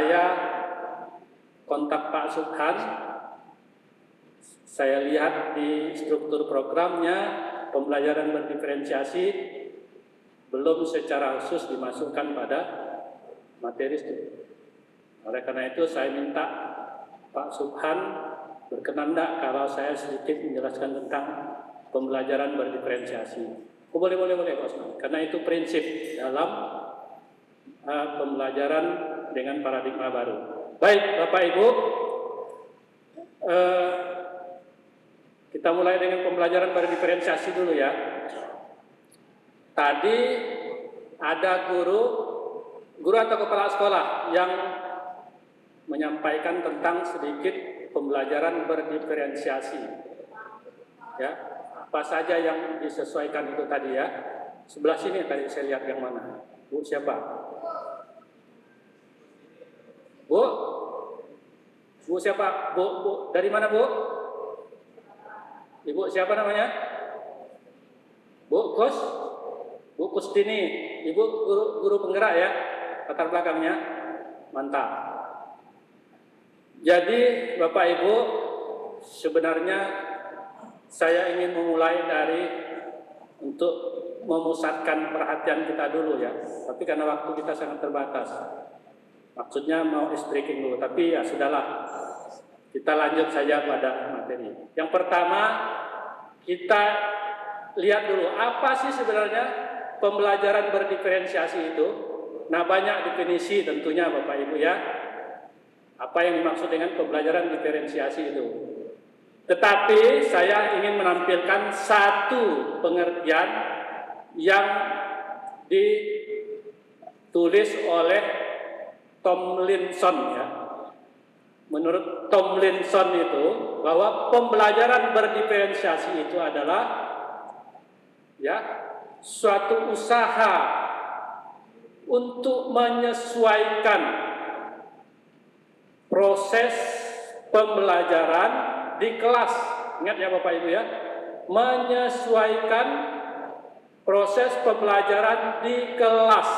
saya kontak Pak Subhan, saya lihat di struktur programnya pembelajaran berdiferensiasi belum secara khusus dimasukkan pada materi studi. Oleh karena itu saya minta Pak Subhan berkenan enggak kalau saya sedikit menjelaskan tentang pembelajaran berdiferensiasi. Boleh Pak Subhan, karena itu prinsip dalam pembelajaran dengan paradigma baru. Baik Bapak Ibu, kita mulai dengan pembelajaran berdiferensiasi dulu ya. Tadi ada guru atau kepala sekolah yang menyampaikan tentang sedikit pembelajaran berdiferensiasi. Ya, apa saja yang disesuaikan itu tadi ya. Sebelah sini tadi saya lihat yang mana? Bu siapa? Bu siapa? Bu dari mana Bu? Ibu siapa namanya? Bu Kustini. Ibu guru penggerak ya, latar belakangnya. Mantap. Jadi Bapak Ibu, sebenarnya saya ingin memulai dari untuk memusatkan perhatian kita dulu ya. Tapi karena waktu kita sangat terbatas, maksudnya mau ice breaking dulu. Tapi ya sudahlah, kita lanjut saja pada materi. Yang pertama, kita lihat dulu apa sih sebenarnya pembelajaran berdiferensiasi itu. Nah, banyak definisi tentunya Bapak Ibu ya. Apa yang dimaksud dengan pembelajaran diferensiasi itu. Tetapi saya ingin menampilkan satu pengertian yang ditulis oleh Tomlinson ya. Menurut Tomlinson itu bahwa pembelajaran berdiferensiasi itu adalah ya suatu usaha untuk menyesuaikan proses pembelajaran di kelas. Ingat ya Bapak Ibu ya, menyesuaikan proses pembelajaran di kelas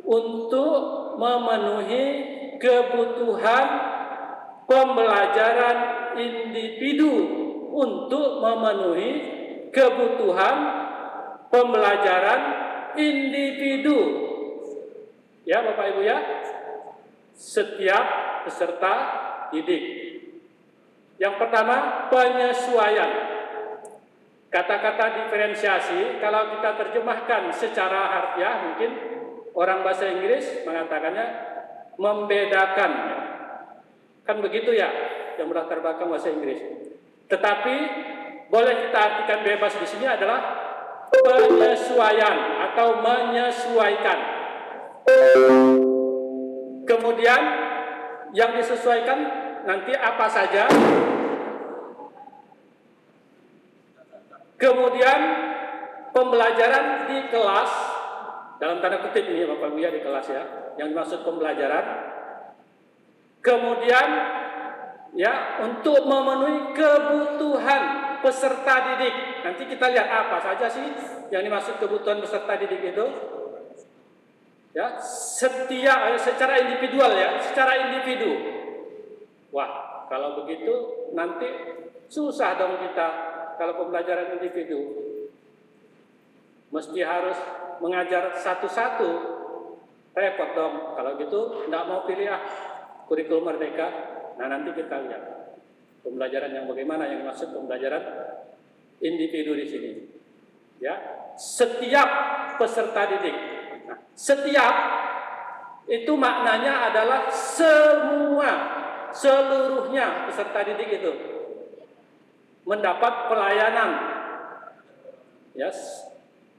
untuk memenuhi kebutuhan pembelajaran individu, untuk memenuhi kebutuhan pembelajaran individu. Ya Bapak Ibu ya, setiap peserta didik. Yang pertama, penyesuaian. Kata-kata diferensiasi kalau kita terjemahkan secara harfiah, mungkin orang bahasa Inggris mengatakannya membedakan, kan begitu ya yang berlatar belakang bahasa Inggris. Tetapi boleh kita artikan bebas di sini adalah penyesuaian atau menyesuaikan. Kemudian yang disesuaikan nanti apa saja. Kemudian pembelajaran di kelas, dalam tanda kutip ini Bapak Ibu ya, di kelas ya, yang dimaksud pembelajaran. Kemudian ya untuk memenuhi kebutuhan peserta didik. Nanti kita lihat apa saja sih yang dimaksud kebutuhan peserta didik itu. Ya, secara individual ya, secara individu. Wah, kalau begitu nanti susah dong kita kalau pembelajaran individu. Mesti harus mengajar satu-satu, repot dong. Kalau gitu nggak mau pilih kurikulum merdeka. Nah nanti kita lihat pembelajaran yang bagaimana yang dimaksud pembelajaran individu di sini. Ya, setiap peserta didik. Nah, setiap itu maknanya adalah semua, seluruhnya peserta didik itu mendapat pelayanan. Yes.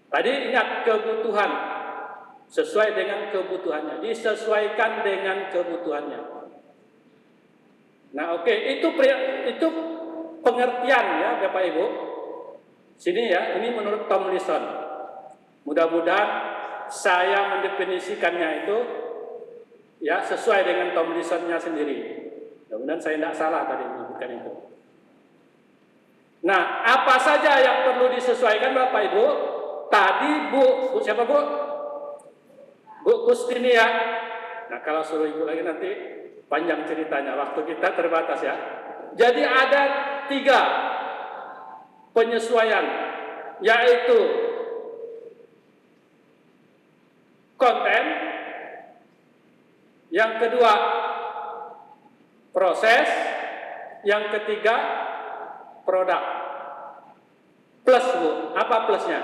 Tadi ingat kebutuhan, sesuai dengan kebutuhannya, disesuaikan dengan kebutuhannya. Nah, oke, itu pengertian ya Bapak Ibu. Sini ya, ini menurut Tomlinson. Mudah-mudahan saya mendefinisikannya itu ya sesuai dengan Tomlinsonnya sendiri. Mudah-mudahan saya tidak salah tadi menyebutkan itu. Nah, apa saja yang perlu disesuaikan Bapak Ibu? Tadi Bu siapa Bu? Bu Kustini ya. Nah, kalau suruh ikut lagi nanti panjang ceritanya, waktu kita terbatas ya. Jadi ada 3 penyesuaian, yaitu konten, yang kedua proses, yang ketiga produk. Plus Bu, apa plusnya?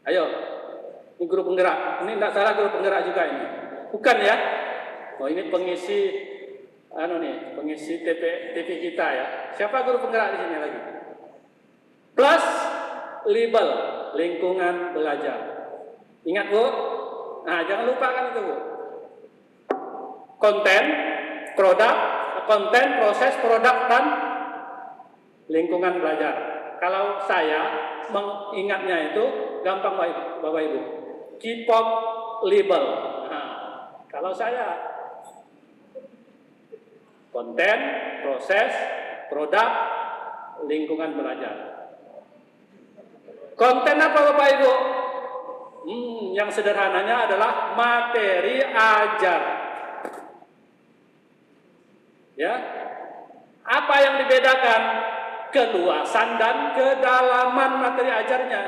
Ayo, ini guru penggerak. Ini tidak salah guru penggerak juga ini. Bukan ya? Oh, ini pengisi pengisi TV kita ya. Siapa guru penggerak di sini lagi? Plus label, lingkungan belajar. Ingat Bu? Nah, jangan lupakan itu Bu. Konten, produk, konten, proses, produk, dan lingkungan belajar. Kalau saya mengingatnya itu gampang Bapak Ibu. K-pop label. Nah, kalau saya konten, proses, produk, lingkungan belajar. Konten apa Bapak Ibu? Yang sederhananya adalah materi ajar. Ya. Apa yang dibedakan? Keluasan dan kedalaman materi ajarnya.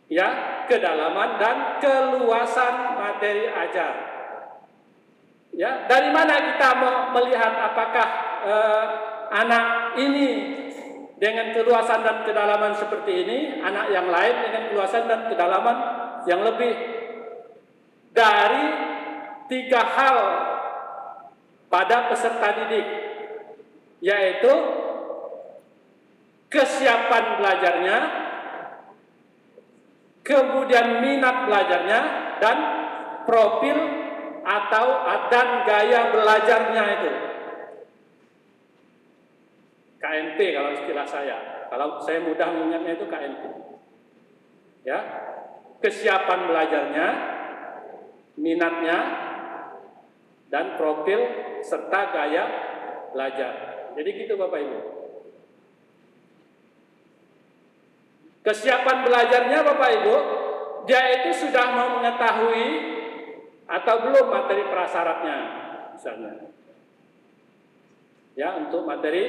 Ya, kedalaman dan keluasan materi ajar. Ya, dari mana kita melihat apakah anak ini dengan keluasan dan kedalaman seperti ini, anak yang lain dengan keluasan dan kedalaman yang lebih? Dari 3 hal pada peserta didik, yaitu kesiapan belajarnya, kemudian minat belajarnya, dan profil dan gaya belajarnya itu. KNP kalau istilah saya. Kalau saya mudah mengingatnya itu KNP. Ya, kesiapan belajarnya, minatnya, dan profil serta gaya belajar. Jadi gitu Bapak Ibu. Kesiapan belajarnya Bapak Ibu, dia itu sudah mau mengetahui atau belum materi prasyaratnya misalnya. Ya, untuk materi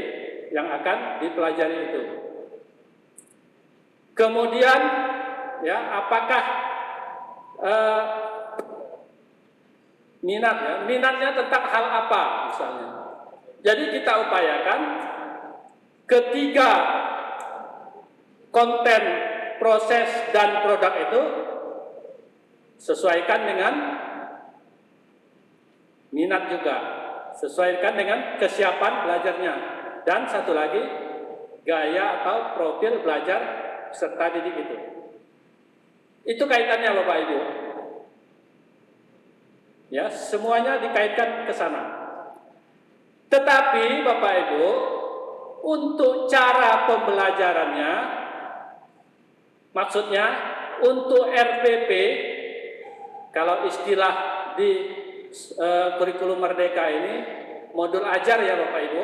yang akan dipelajari itu. Kemudian ya, apakah minatnya tentang hal apa misalnya. Jadi kita upayakan ketiga konten, proses, dan produk itu sesuaikan dengan minat juga, sesuaikan dengan kesiapan belajarnya, dan satu lagi gaya atau profil belajar peserta didik itu. Itu kaitannya Bapak Ibu. Ya, semuanya dikaitkan ke sana. Tetapi Bapak Ibu, untuk cara pembelajarannya, maksudnya untuk RPP, kalau istilah di kurikulum Merdeka ini modul ajar ya Bapak Ibu.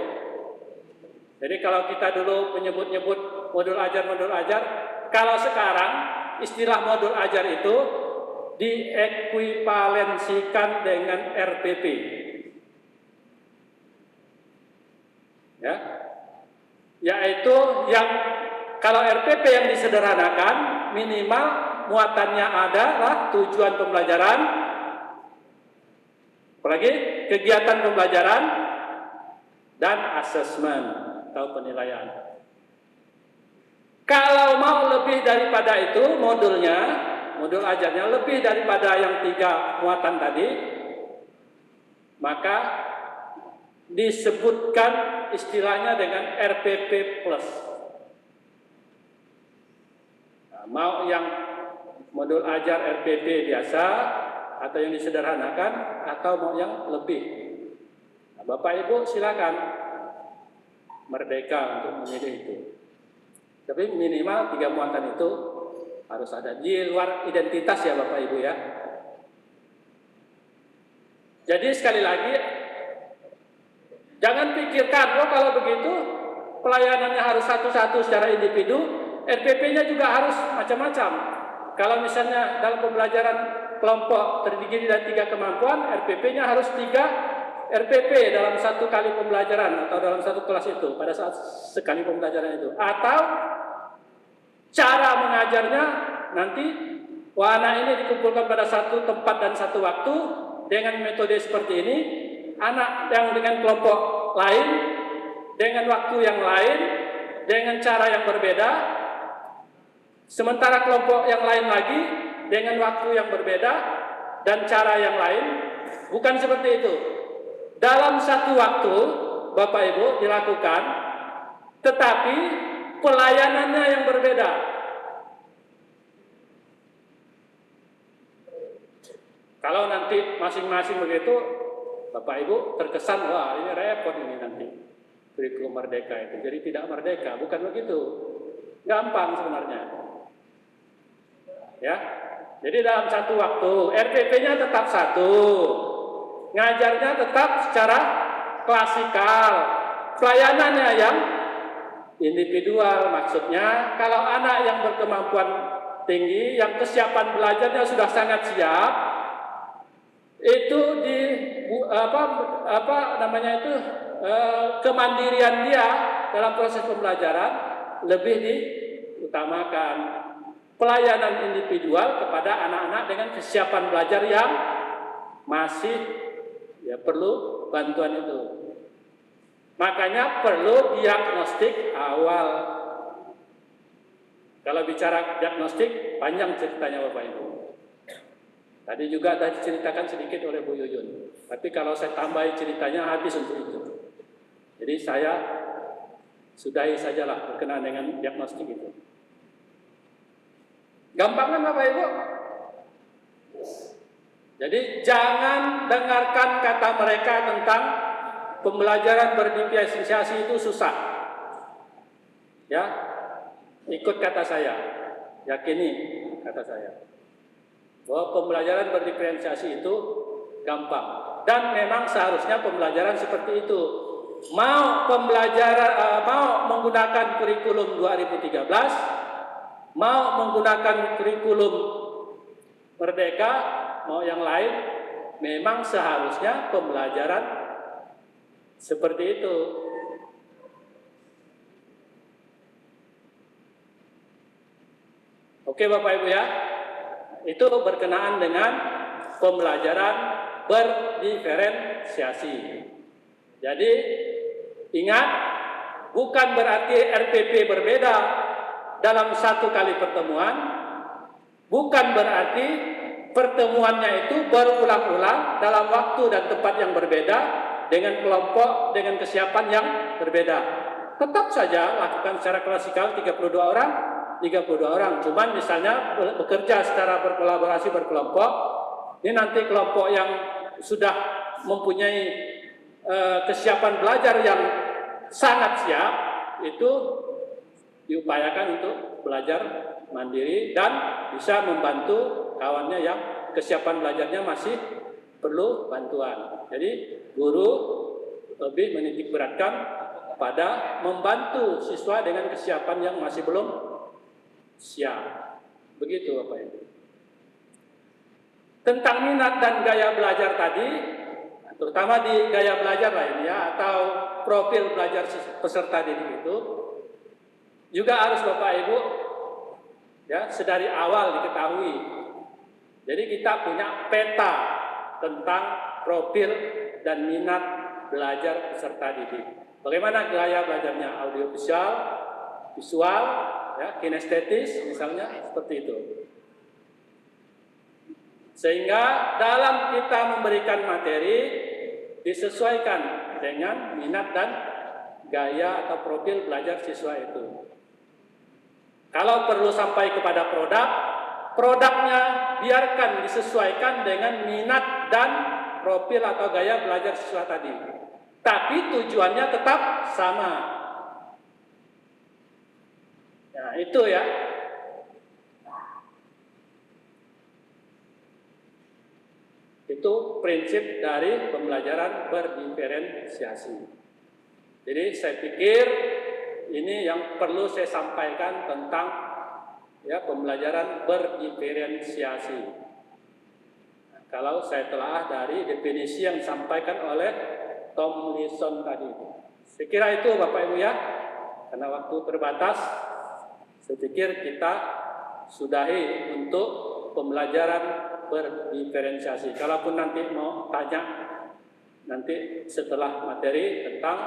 Jadi kalau kita dulu menyebut modul ajar, kalau sekarang istilah modul ajar itu diekuivalensikan dengan RPP. Ya. Yaitu yang kalau RPP yang disederhanakan, minimal muatannya adalah tujuan pembelajaran, apalagi kegiatan pembelajaran, dan asesmen atau penilaian. Kalau mau lebih daripada itu modul ajarnya lebih daripada yang 3 muatan tadi, maka disebutkan istilahnya dengan RPP plus. Nah, mau yang modul ajar RPP biasa atau yang disederhanakan, atau mau yang lebih. Nah, Bapak Ibu silakan, merdeka untuk memilih itu. Tapi minimal 3 muatan itu harus ada di luar identitas ya Bapak Ibu ya. Jadi sekali lagi, jangan pikirkan kalau begitu pelayanannya harus satu-satu secara individu, RPP-nya juga harus macam-macam. Kalau misalnya dalam pembelajaran kelompok terdiri dari 3 kemampuan, RPP-nya harus 3 RPP dalam satu kali pembelajaran atau dalam satu kelas itu, pada saat sekali pembelajaran itu. Atau cara mengajarnya nanti anak ini dikumpulkan pada satu tempat dan satu waktu dengan metode seperti ini, anak yang dengan kelompok lain dengan waktu yang lain dengan cara yang berbeda, sementara kelompok yang lain lagi dengan waktu yang berbeda dan cara yang lain. Bukan seperti itu. Dalam satu waktu Bapak Ibu dilakukan, tetapi pelayanannya yang berbeda. Kalau nanti masing-masing begitu, Bapak Ibu terkesan, wah ini repot ini nanti kurikulum merdeka itu. Jadi tidak merdeka, bukan begitu. Gampang sebenarnya. Ya. Jadi dalam satu waktu, RPP-nya tetap satu. Ngajarnya tetap secara klasikal. Pelayanannya yang individual, maksudnya kalau anak yang berkemampuan tinggi, yang kesiapan belajarnya sudah sangat siap, itu di kemandirian dia dalam proses pembelajaran lebih diutamakan. Pelayanan individual kepada anak-anak dengan kesiapan belajar yang masih perlu bantuan itu. Makanya perlu diagnostik awal. Kalau bicara diagnostik panjang ceritanya Bapak Ibu. Tadi juga tadi diceritakan sedikit oleh Bu Yuyun. Tapi kalau saya tambahin ceritanya habis untuk itu. Jadi saya sudahi sajalah berkenaan dengan diagnostik itu. Gampang kan Bapak Ibu? Jadi jangan dengarkan kata mereka tentang pembelajaran berdiferensiasi itu susah. Ya, ikut kata saya. Yakini kata saya. Bahwa pembelajaran berdiferensiasi itu gampang dan memang seharusnya pembelajaran seperti itu. Mau menggunakan kurikulum 2013, mau menggunakan kurikulum merdeka, mau yang lain, memang seharusnya pembelajaran seperti itu. Oke Bapak Ibu ya. Itu berkenaan dengan pembelajaran berdiferensiasi. Jadi ingat, bukan berarti RPP berbeda dalam satu kali pertemuan, bukan berarti pertemuannya itu berulang-ulang dalam waktu dan tempat yang berbeda dengan kelompok dengan kesiapan yang berbeda. Tetap saja lakukan secara klasikal 32 orang. Cuman misalnya bekerja secara berkolaborasi berkelompok. Ini nanti kelompok yang sudah mempunyai kesiapan belajar yang sangat siap itu diupayakan untuk belajar mandiri dan bisa membantu kawannya yang kesiapan belajarnya masih perlu bantuan. Jadi guru lebih menitik beratkan pada membantu siswa dengan kesiapan yang masih belum siap. Begitu Bapak Ibu. Tentang minat dan gaya belajar tadi, terutama di gaya belajar lah ini ya, atau profil belajar peserta didik itu, juga harus Bapak Ibu ya sedari awal diketahui. Jadi kita punya peta tentang profil dan minat belajar peserta didik. Bagaimana gaya belajarnya? Audiovisual, visual, ya, kinestetis misalnya seperti itu. Sehingga dalam kita memberikan materi disesuaikan dengan minat dan gaya atau profil belajar siswa itu. Kalau perlu sampai kepada produknya biarkan disesuaikan dengan minat dan profil atau gaya belajar siswa tadi. Tapi tujuannya tetap sama. Nah, itu ya. Itu prinsip dari pembelajaran berdiferensiasi. Jadi saya pikir ini yang perlu saya sampaikan tentang ya pembelajaran berdiferensiasi. Nah, kalau saya telah dari definisi yang disampaikan oleh Tomlinson tadi. Saya kira itu Bapak Ibu ya, karena waktu terbatas, saya pikir kita sudahi untuk pembelajaran berdiferensiasi. Kalaupun nanti mau tanya nanti setelah materi tentang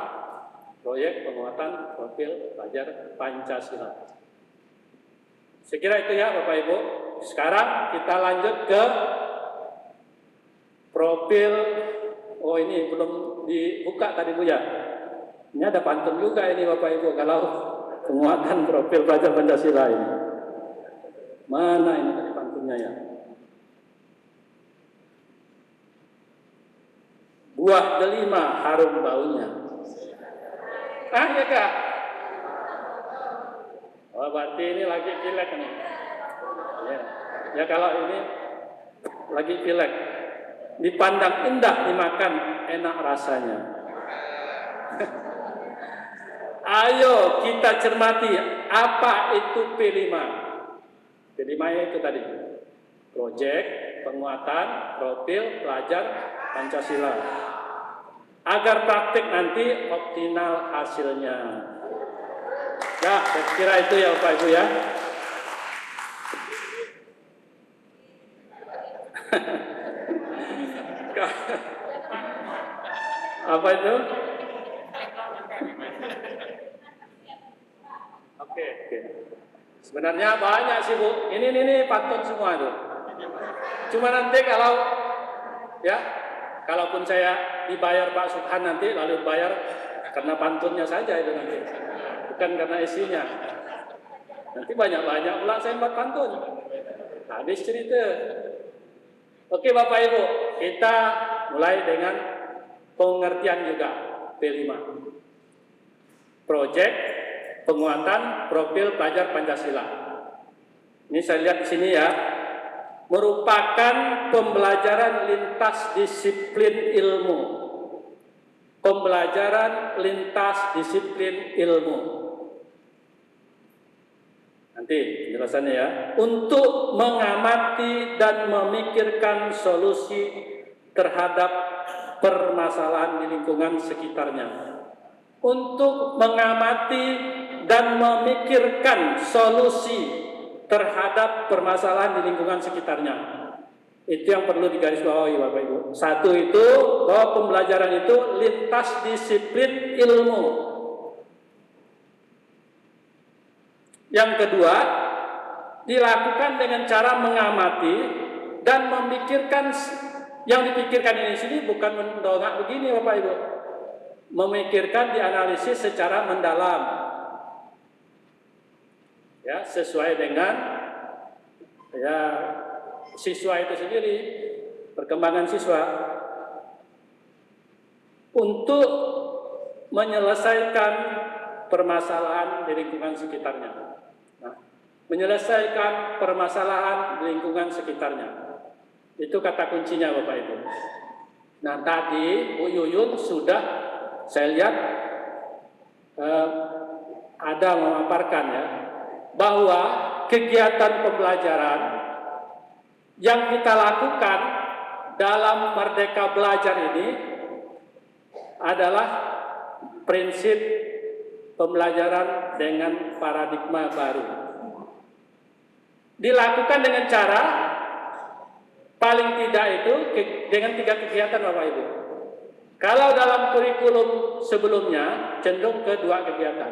proyek penguatan profil pelajar Pancasila. Saya kira itu ya Bapak Ibu. Sekarang kita lanjut ke profil. Oh ini belum dibuka tadi Bu ya. Ini ada pantun juga ini Bapak Ibu kalau penguatan profil pelajar Pancasila ini. Mana ini tadi pantunnya ya? Buah delima harum baunya. Ah ya Kak? Oh berarti ini lagi pilek nih. Ya kalau ini lagi pilek. Dipandang indah, dimakan enak rasanya. Ayo kita cermati apa itu P5. P5 itu tadi. Proyek penguatan profil pelajar Pancasila. Agar praktik nanti optimal hasilnya. Ya, saya kira itu ya Bapak Ibu ya. Apa itu? Oke. Sebenarnya banyak sih Bu. Ini pantun semua tuh. Cuma nanti kalau ya, kalaupun saya dibayar Pak Subhan nanti lalu bayar karena pantunnya saja itu nanti, bukan karena isinya. Nanti banyak-banyak pula saya buat pantun. Habis cerita. Oke Bapak Ibu, kita mulai dengan pengertian juga P5. Proyek penguatan profil pelajar Pancasila. Ini saya lihat di sini ya. Merupakan pembelajaran lintas disiplin ilmu. Pembelajaran lintas disiplin ilmu. Nanti penjelasannya ya. Untuk mengamati dan memikirkan solusi terhadap permasalahan di lingkungan sekitarnya. Untuk mengamati dan memikirkan solusi terhadap permasalahan di lingkungan sekitarnya. Itu yang perlu digarisbawahi Bapak Ibu. Satu itu bahwa pembelajaran itu lintas disiplin ilmu. Yang kedua, dilakukan dengan cara mengamati dan memikirkan. Yang dipikirkan ini sini bukan mendongak begini Bapak Ibu. Memikirkan, dianalisis secara mendalam. Ya, sesuai dengan ya siswa itu sendiri, perkembangan siswa untuk menyelesaikan permasalahan di lingkungan sekitarnya. Nah, menyelesaikan permasalahan di lingkungan sekitarnya. Itu kata kuncinya Bapak Ibu. Nah, tadi Bu Yuyun sudah saya lihat ada memaparkan ya, bahwa kegiatan pembelajaran yang kita lakukan dalam Merdeka Belajar ini adalah prinsip pembelajaran dengan paradigma baru. Dilakukan dengan cara paling tidak itu dengan 3 kegiatan Bapak Ibu. Kalau dalam kurikulum sebelumnya cenderung ke 2 kegiatan.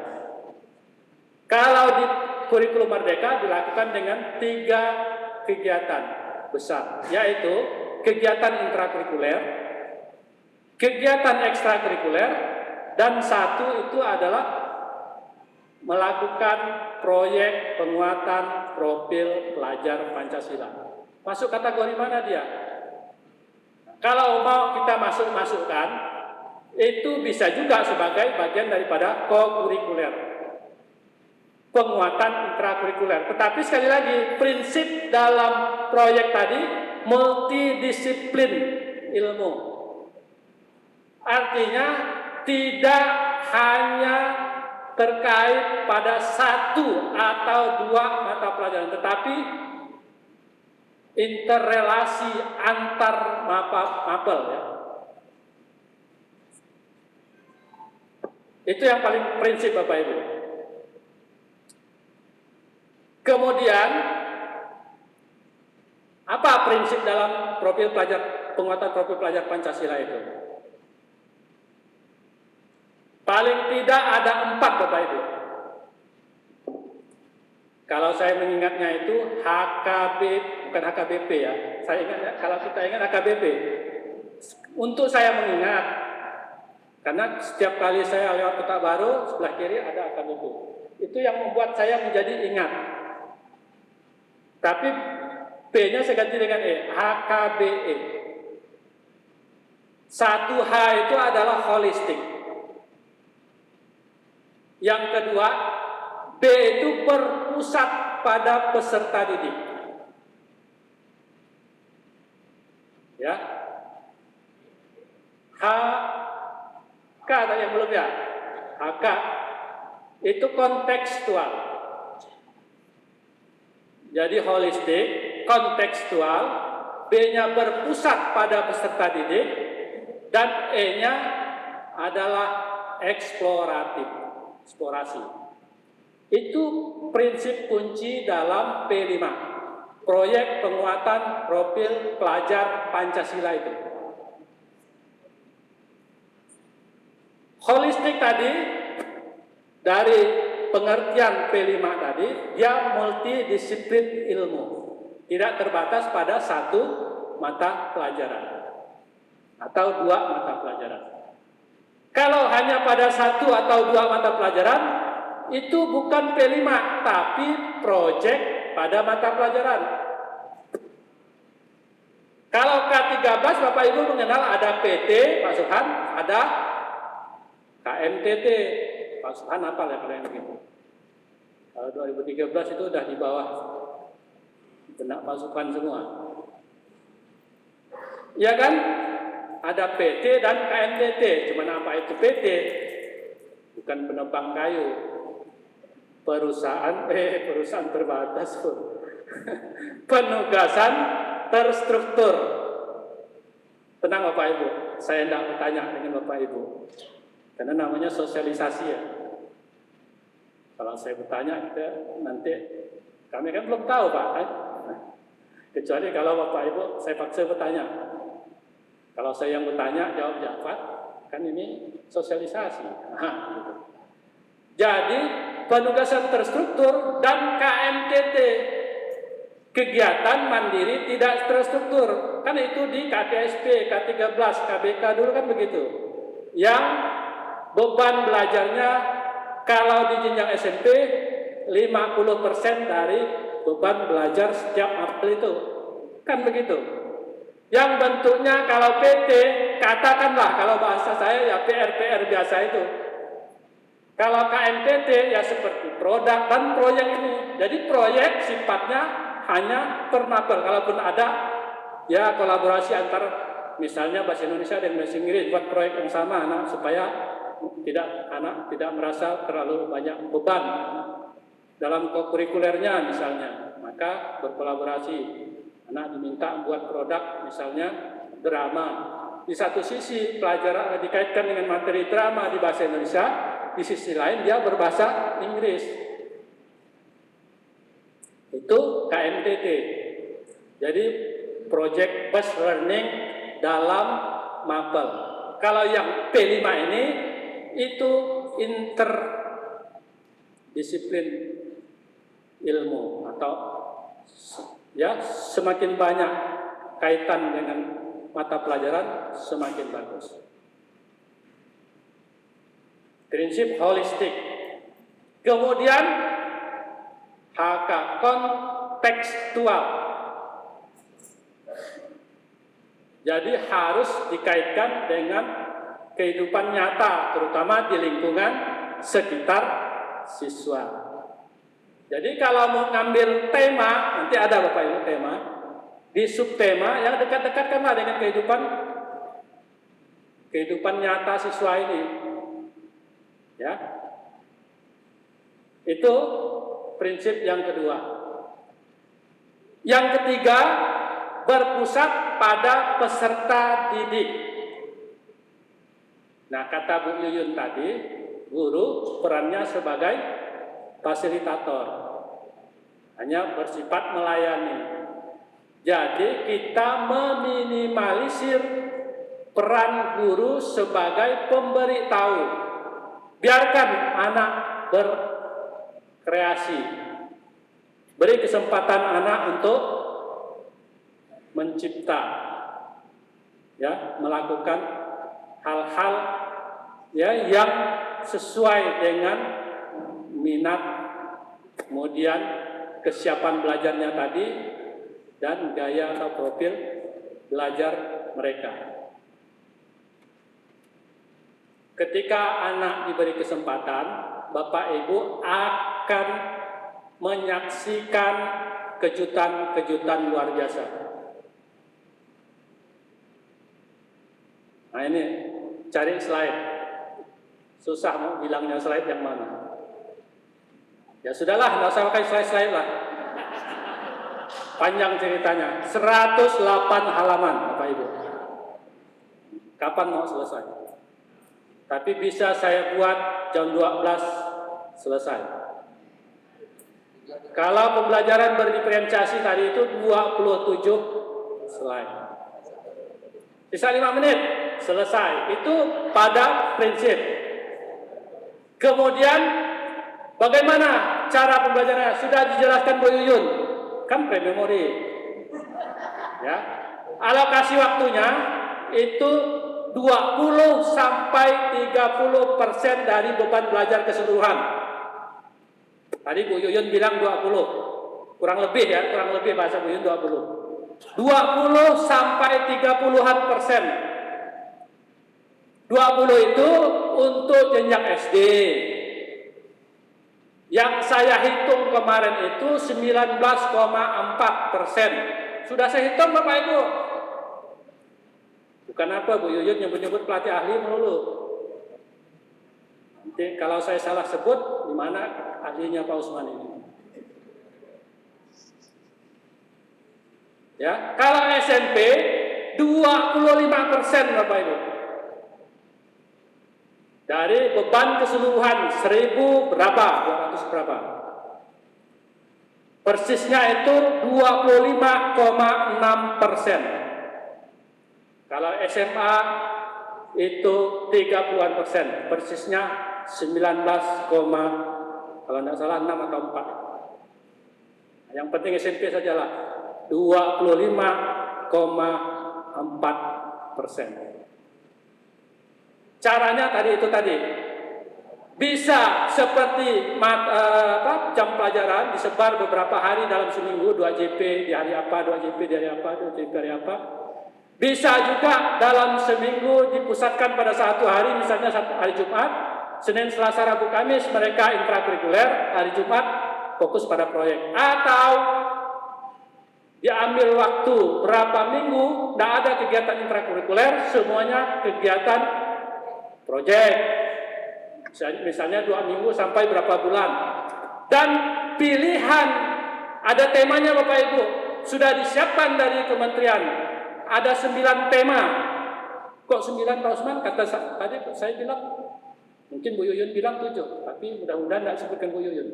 Kalau di kurikulum Merdeka dilakukan dengan 3 kegiatan besar, yaitu kegiatan intrakurikuler, kegiatan ekstrakurikuler, dan 1 itu adalah melakukan proyek penguatan profil pelajar Pancasila. Masuk kategori mana dia? Kalau mau kita masukkan, itu bisa juga sebagai bagian daripada kokurikuler. Penguatan intrakurikuler. Tetapi sekali lagi, prinsip dalam proyek tadi multidisiplin ilmu. Artinya tidak hanya terkait pada satu atau dua mata pelajaran, tetapi interrelasi antar mapel ya. Itu yang paling prinsip Bapak Ibu. Kemudian apa prinsip dalam profil pelajar, penguatan profil pelajar Pancasila itu? Paling tidak ada 4 Bapak Ibu. Kalau saya mengingatnya itu HKB, bukan HKBP ya. Saya ingat ya, kalau kita ingat HKBP. Untuk saya mengingat, karena setiap kali saya lewat Kota Baru, sebelah kiri ada HKBP. Itu yang membuat saya menjadi ingat. Tapi P-nya saya ganti dengan E, HKBE. 1H itu adalah holistik. Yang kedua, B itu berpusat pada peserta didik. Ya. K ada yang belum ya? HK itu kontekstual. Jadi holistik, kontekstual, B-nya berpusat pada peserta didik, dan E-nya adalah eksploratif, eksplorasi. Itu prinsip kunci dalam P5, proyek penguatan profil pelajar Pancasila itu. Holistik tadi, dari pengertian P5 tadi, dia multidisiplin ilmu, tidak terbatas pada satu mata pelajaran atau 2 mata pelajaran. Kalau hanya pada 1 atau 2 mata pelajaran, itu bukan P5, tapi proyek pada mata pelajaran. Kalau K13 Bapak Ibu mengenal ada PT, Pak Subhan, ada KMTT, Pak Subhan apa ya kalau yang begitu. Kalau 2013 itu udah di bawah benak Pak Subhan semua. Ya kan? Ada PT dan KMTT. Cuman apa itu PT? Bukan penebang kayu. Perusahaan terbatas pun. Penugasan terstruktur. Tenang Bapak Ibu, saya tidak bertanya dengan Bapak Ibu. Karena namanya sosialisasi ya. Kalau saya bertanya, nanti kami kan belum tahu Pak. Kan? Kecuali kalau Bapak Ibu saya paksa bertanya. Kalau saya yang bertanya, jawab Pak. Kan ini sosialisasi. Nah, gitu. Jadi penugasan terstruktur dan KMTT, kegiatan mandiri tidak terstruktur. Kan itu di KTSP, K13, KBK dulu kan begitu. Yang beban belajarnya kalau di jenjang SMP 50% dari beban belajar setiap mapel itu. Kan begitu. Yang bentuknya kalau PT, katakanlah kalau bahasa saya ya PR biasa itu. Kalau KMTT ya seperti produk dan proyek ini. Jadi proyek sifatnya hanya per mapel. Kalaupun ada ya kolaborasi antar misalnya bahasa Indonesia dan bahasa Inggris buat proyek yang sama supaya anak tidak merasa terlalu banyak beban dalam kurikulernya misalnya. Maka berkolaborasi. Anak diminta buat produk misalnya drama. Di satu sisi pelajaran dikaitkan dengan materi drama di bahasa Indonesia, di sisi lain dia berbahasa Inggris. Itu KMTT. Jadi project based learning dalam mapel. Kalau yang P5 ini itu interdisiplin ilmu atau ya semakin banyak kaitan dengan mata pelajaran semakin bagus. Prinsip holistik. Kemudian HK kontekstual. Jadi harus dikaitkan dengan kehidupan nyata, terutama di lingkungan sekitar siswa. Jadi kalau mau ngambil tema, nanti ada Bapak Ibu tema, di subtema yang dekat-dekatkanlah dengan kehidupan nyata siswa ini. Ya. Itu prinsip yang kedua. Yang ketiga, berpusat pada peserta didik. Nah, kata Bu Yuyun tadi, guru perannya sebagai fasilitator, hanya bersifat melayani. Jadi kita meminimalisir peran guru sebagai pemberi tahu. Biarkan anak berkreasi. Beri kesempatan anak untuk mencipta, ya, melakukan hal-hal ya yang sesuai dengan minat, kemudian kesiapan belajarnya tadi, dan gaya atau profil belajar mereka. Ketika anak diberi kesempatan, Bapak Ibu akan menyaksikan kejutan-kejutan luar biasa. Nah, ini cari slide. Susah mau bilangnya slide yang mana. Ya sudahlah, nggak usah pakai slide-slide lah. Panjang ceritanya, 108 halaman Bapak Ibu. Kapan mau selesai? Tapi bisa saya buat jam 12 selesai. Kalau pembelajaran berdiferensiasi tadi itu 27 slide. Sisa 5 menit, selesai. Itu pada prinsip. Kemudian bagaimana cara pembelajarannya? Sudah dijelaskan Bu Yuyun. Kan pre-memori. Ya. Alokasi waktunya itu 20 sampai 30% dari beban belajar keseluruhan. Tadi Bu Yuyun bilang 20. Kurang lebih ya, kurang lebih bahasa Bu Yuyun 20. 20 sampai 30-an%. 20 itu untuk jenjang SD. Yang saya hitung kemarin itu 19,4%. Sudah saya hitung Bapak Ibu. Bukan apa Bu Yuyun nyebut-nyebut pelatih ahli melulu. Nanti kalau saya salah sebut, di mana ahlinya Pak Usman ini? Ya, kalau SMP 25% Bapak Ibu. Dari beban keseluruhan 1000 berapa? 200 berapa? Persisnya itu 25,6%. Kalau SMA itu 30-an%. Persisnya 19, kalau tidak salah 6 atau 4. Yang penting SMP sajalah 25,4%. Caranya tadi itu tadi bisa seperti jam pelajaran disebar beberapa hari dalam seminggu, 2 JP di hari apa, 2 JP di hari apa, 2 JP di hari apa. Bisa juga dalam seminggu dipusatkan pada satu hari, misalnya hari Jumat, Senin, Selasa, Rabu, Kamis mereka intrakurikuler, hari Jumat fokus pada proyek. Atau diambil waktu berapa minggu, tidak ada kegiatan intrakurikuler, semuanya kegiatan proyek. Misalnya 2 minggu sampai berapa bulan. Dan pilihan, ada temanya Bapak Ibu, sudah disiapkan dari kementerian. Ada 9 tema. Kok 9 Pak Usman? Kata tadi saya bilang, mungkin Bu Yuyun bilang 7, tapi mudah-mudahan tidak sebutkan Bu Yuyun.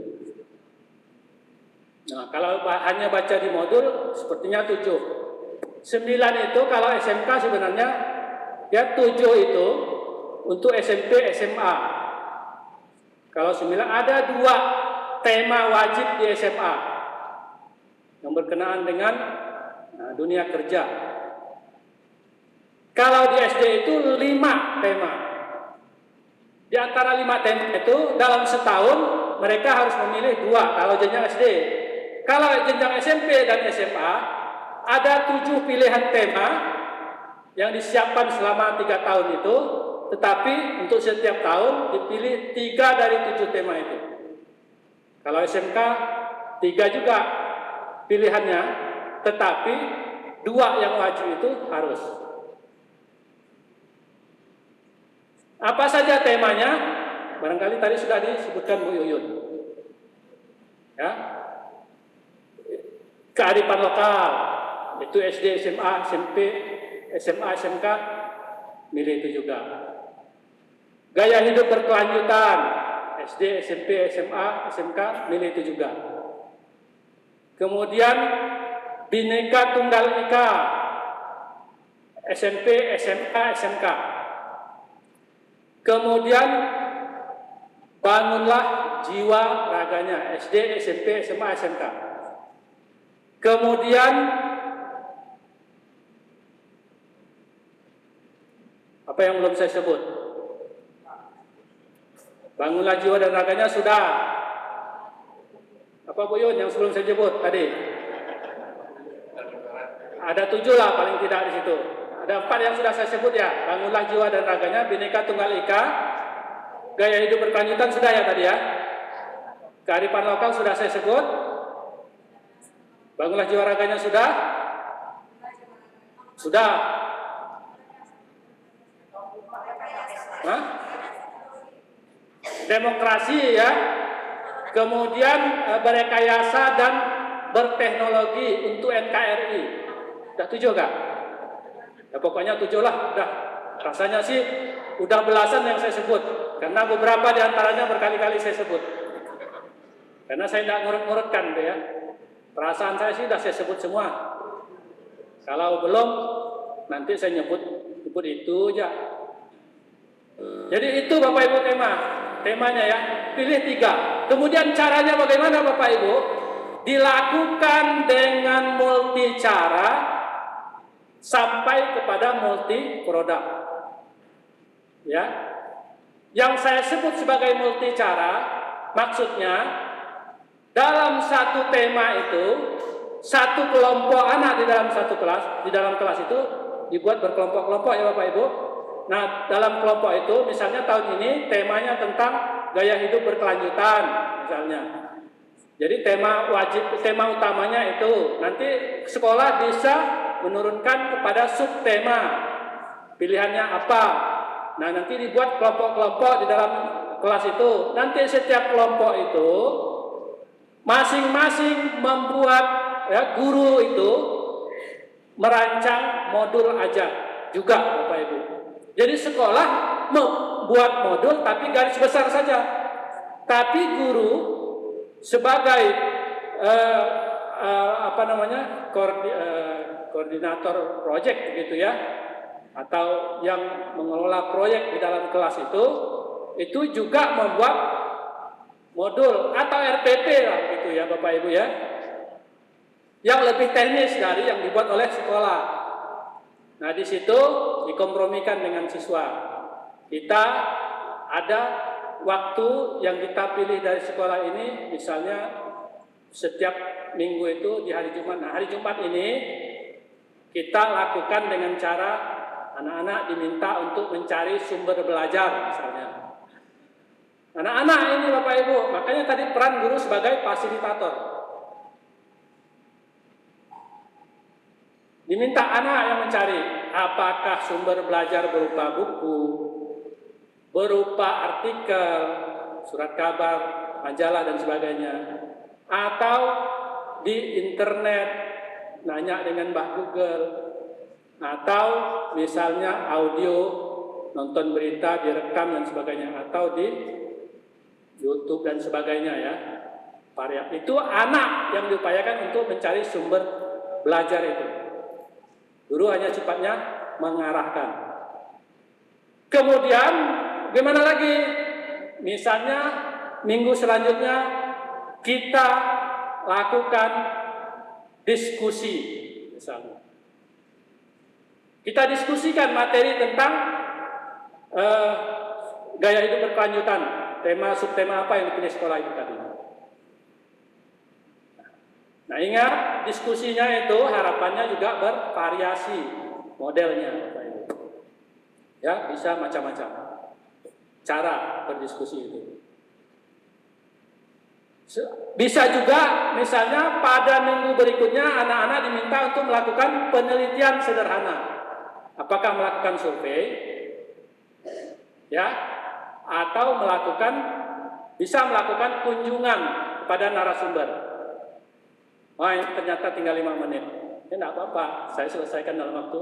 Nah, kalau hanya baca di modul, sepertinya 7. 9 itu kalau SMK sebenarnya, ya 7 itu untuk SMP, SMA. Kalau 9 ada 2 tema wajib di SMA yang berkenaan dengan dunia kerja. Kalau di SD itu 5 tema. Di antara 5 tema itu dalam setahun mereka harus memilih 2 kalau jenjang SD. Kalau jenjang SMP dan SMA ada 7 pilihan tema yang disiapkan selama 3 tahun itu. Tetapi untuk setiap tahun dipilih 3 dari 7 tema itu. Kalau SMK 3 juga pilihannya, tetapi 2 yang wajib itu harus. Apa saja temanya? Barangkali tadi sudah disebutkan Bu Yuyun. Ya. Kearifan lokal, itu SD, SMA, SMP, SMA, SMK, milih itu juga. Gaya hidup berkelanjutan, SD, SMP, SMA, SMK, milih itu juga. Kemudian Bhinneka Tunggal Ika, SMP, SMA, SMK. Kemudian bangunlah jiwa raganya, SD, SMP, SMA, SMK. Kemudian apa yang belum saya sebut? Bangunlah jiwa dan raganya sudah. Apa Bu Yun yang sebelum saya sebut tadi? Ada 7 lah paling tidak di situ. Ada 4 yang sudah saya sebut ya. Bangunlah jiwa dan raganya, Bhinneka Tunggal Ika, gaya hidup berkelanjutan sudah ya tadi ya. Kearifan lokal sudah saya sebut. Bangunlah jiwa raganya sudah. Sudah. Hah? Demokrasi ya. Kemudian berekayasa dan berteknologi untuk NKRI. Udah 7 gak? Ya pokoknya 7 lah. Udah. Rasanya sih udah belasan yang saya sebut. Karena beberapa diantaranya berkali-kali saya sebut. Karena saya tidak ngurut-ngurutkan ya. Perasaan saya sih udah saya sebut semua. Kalau belum, nanti saya nyebut itu aja. Jadi itu Bapak Ibu temanya ya. Pilih 3. Kemudian caranya bagaimana Bapak Ibu? Dilakukan dengan multi cara sampai kepada multi produk. Ya. Yang saya sebut sebagai multi cara, maksudnya dalam satu tema itu, satu kelompok anak di dalam satu kelas, di dalam kelas itu dibuat berkelompok-kelompok ya Bapak Ibu. Nah, dalam kelompok itu misalnya tahun ini temanya tentang gaya hidup berkelanjutan misalnya. Jadi tema utamanya itu. Nanti sekolah bisa menurunkan kepada subtema. Pilihannya apa? Nah, nanti dibuat kelompok-kelompok di dalam kelas itu. Nanti setiap kelompok itu masing-masing membuat ya, guru itu merancang modul ajar juga Bapak Ibu. Jadi sekolah membuat modul tapi garis besar saja. Tapi guru sebagai koordinator proyek begitu ya, atau yang mengelola proyek di dalam kelas itu juga membuat modul atau RPP lah gitu ya Bapak Ibu ya, yang lebih teknis dari yang dibuat oleh sekolah. Nah di situ dikompromikan dengan siswa. Kita ada waktu yang kita pilih dari sekolah ini, misalnya setiap minggu itu di hari Jumat. Nah hari Jumat ini kita lakukan dengan cara anak-anak diminta untuk mencari sumber belajar misalnya. Anak-anak ini Bapak Ibu, makanya tadi peran guru sebagai fasilitator. Diminta anak yang mencari apakah sumber belajar berupa buku, berupa artikel, surat kabar, majalah dan sebagainya, atau di internet nanya dengan Mbah Google, atau misalnya audio nonton berita direkam dan sebagainya, atau di YouTube dan sebagainya ya. Itu anak yang diupayakan untuk mencari sumber belajar itu. Guru hanya sifatnya mengarahkan. Kemudian gimana lagi? Misalnya minggu selanjutnya kita lakukan diskusi misalnya. Kita diskusikan materi tentang gaya hidup berkelanjutan. Subtema apa yang dipilih sekolah itu tadi. Nah ingat diskusinya itu harapannya juga bervariasi modelnya Bapak Ibu. Ya bisa macam-macam cara berdiskusi itu. Bisa juga misalnya pada minggu berikutnya anak-anak diminta untuk melakukan penelitian sederhana. Apakah melakukan survei ya atau melakukan bisa melakukan kunjungan kepada narasumber. Oh, ini ternyata tinggal 5 menit. Ya enggak apa-apa, saya selesaikan dalam waktu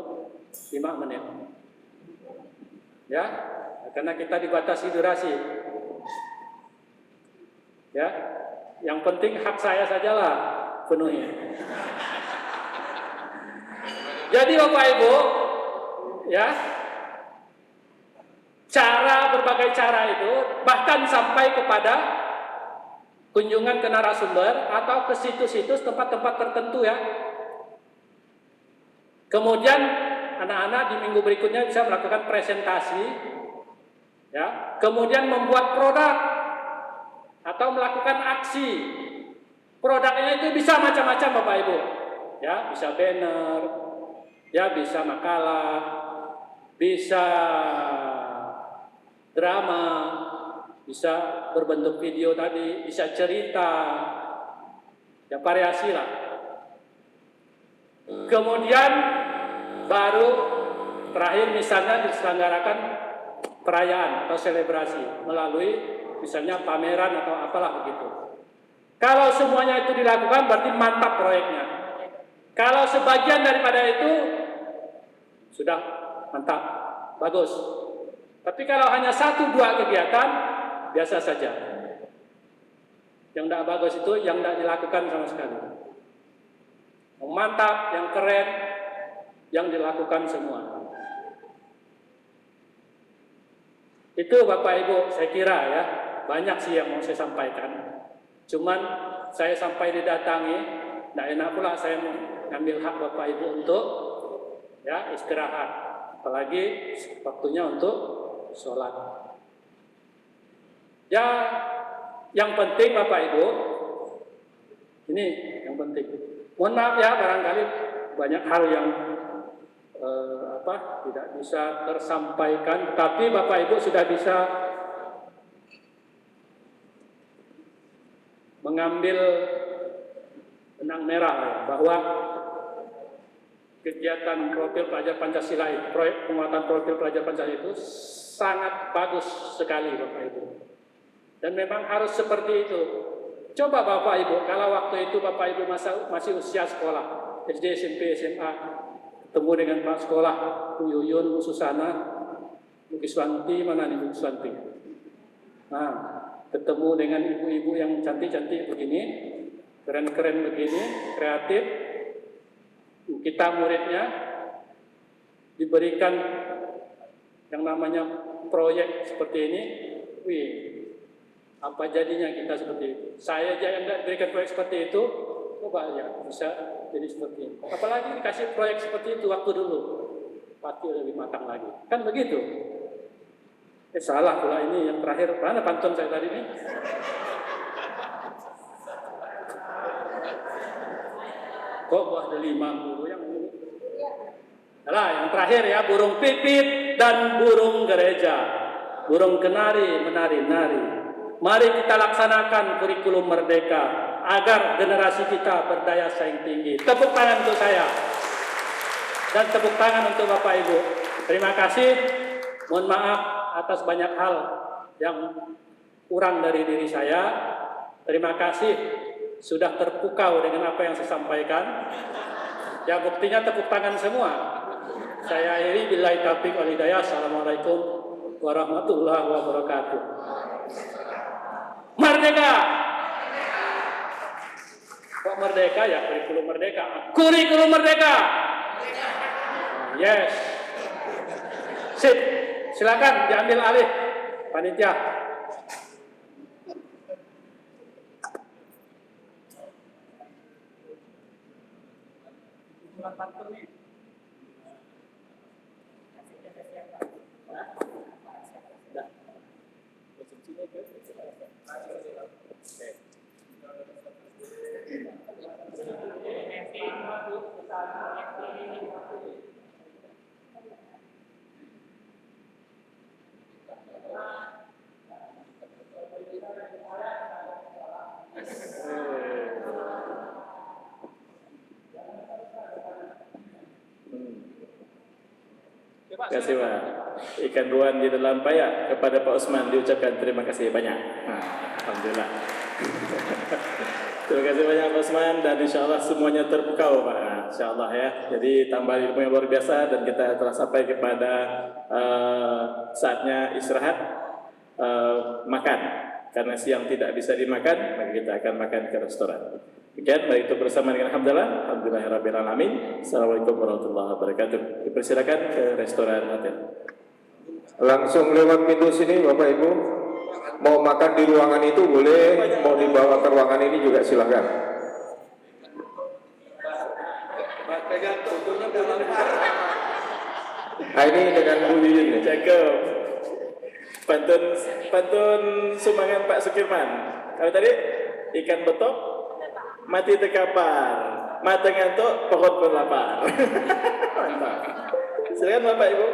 5 menit. Ya, karena kita dibatasi durasi. Ya, yang penting hak saya sajalah penuhi. Jadi Bapak Ibu, ya, berbagai cara itu bahkan sampai kepada kunjungan ke narasumber atau ke situs-situs tempat-tempat tertentu ya. Kemudian anak-anak di minggu berikutnya bisa melakukan presentasi, ya. Kemudian membuat produk atau melakukan aksi. Produknya itu bisa macam-macam Bapak Ibu, ya, bisa banner, ya, bisa makalah, bisa drama, bisa berbentuk video tadi, bisa cerita, ya variasi lah. Kemudian baru terakhir misalnya diselenggarakan perayaan atau selebrasi melalui misalnya pameran atau apalah begitu. Kalau semuanya itu dilakukan berarti mantap proyeknya. Kalau sebagian daripada itu sudah mantap, bagus. Tapi kalau hanya 1-2 kegiatan, biasa saja. Yang tidak bagus itu yang tidak dilakukan sama sekali. Yang mantap, yang keren, yang dilakukan semua. Itu Bapak Ibu, saya kira ya, banyak sih yang mau saya sampaikan. Cuman saya sampai didatangi, tidak enak pula saya mengambil hak Bapak Ibu untuk ya istirahat. Apalagi waktunya untuk sholat. Ya, yang penting Bapak Ibu, ini yang penting. Mohon maaf ya, barangkali banyak hal yang tidak bisa tersampaikan, tapi Bapak Ibu sudah bisa mengambil benang merah ya, bahwa kegiatan profil pelajar Pancasila itu, proyek penguatan profil pelajar Pancasila itu sangat bagus sekali Bapak Ibu. Dan memang harus seperti itu. Coba Bapak Ibu, kalau waktu itu Bapak Ibu masih usia sekolah, SD, SMP, SMA, ketemu dengan Pak Sekolah, Bu Yuyun, Bu Susana, Bu Kiswanti, mana nih Bu Kiswanti? Nah, ketemu dengan ibu-ibu yang cantik-cantik begini, keren-keren begini, kreatif, kita muridnya diberikan yang namanya proyek seperti ini, wih, apa jadinya kita seperti itu? Saya aja yang tidak diberikan proyek seperti itu, coba ya bisa jadi seperti ini. Apalagi dikasih proyek seperti itu waktu dulu, pasti lebih matang lagi. Kan begitu? Salah pula ini yang terakhir. Mana pantun saya tadi ini? Kok ada 5 guru yang ini? Nah, yang terakhir ya, burung pipit dan burung gereja. Burung kenari menari-nari. Mari kita laksanakan kurikulum merdeka agar generasi kita berdaya saing tinggi. Tepuk tangan untuk saya. Dan tepuk tangan untuk Bapak Ibu. Terima kasih. Mohon maaf atas banyak hal yang kurang dari diri saya. Terima kasih sudah terpukau dengan apa yang saya sampaikan. Ya, buktinya tepuk tangan semua. Saya akhiri billahi taufiq wal hidayah. Assalamualaikum warahmatullahi wabarakatuh. Merdeka! Kok merdeka ya? Kurikulum merdeka. Kurikulum merdeka! Yes. Sip. Silakan diambil alih panitia. Terima kasih Pak. Ikan ruan di dalam payak kepada Pak Usman diucapkan terima kasih banyak. Alhamdulillah. Terima kasih banyak Pak Usman, dan insya Allah semuanya terpukau Pak, insya Allah ya. Jadi tambah ilmu yang luar biasa, dan kita telah sampai kepada saatnya istirahat, makan. Karena siang tidak bisa dimakan, maka kita akan makan ke restoran. Demikian, baik itu bersama dengan Alhamdulillahirabbil alamin. Assalamualaikum warahmatullahi wabarakatuh. Dipersilakan ke restoran hotel. Langsung lewat pintu sini Bapak Ibu. Mau makan di ruangan itu boleh, mau dibawa ke ruangan ini juga silahkan. Nah, ini dengan Bu Yuyun nih. Cakep. Pantun sumbangan Pak Sukirman. Kalau tadi ikan betok mati terkapar, mata ngantuk pohon pun lapar. Mantap. Silakan Bapak Ibu.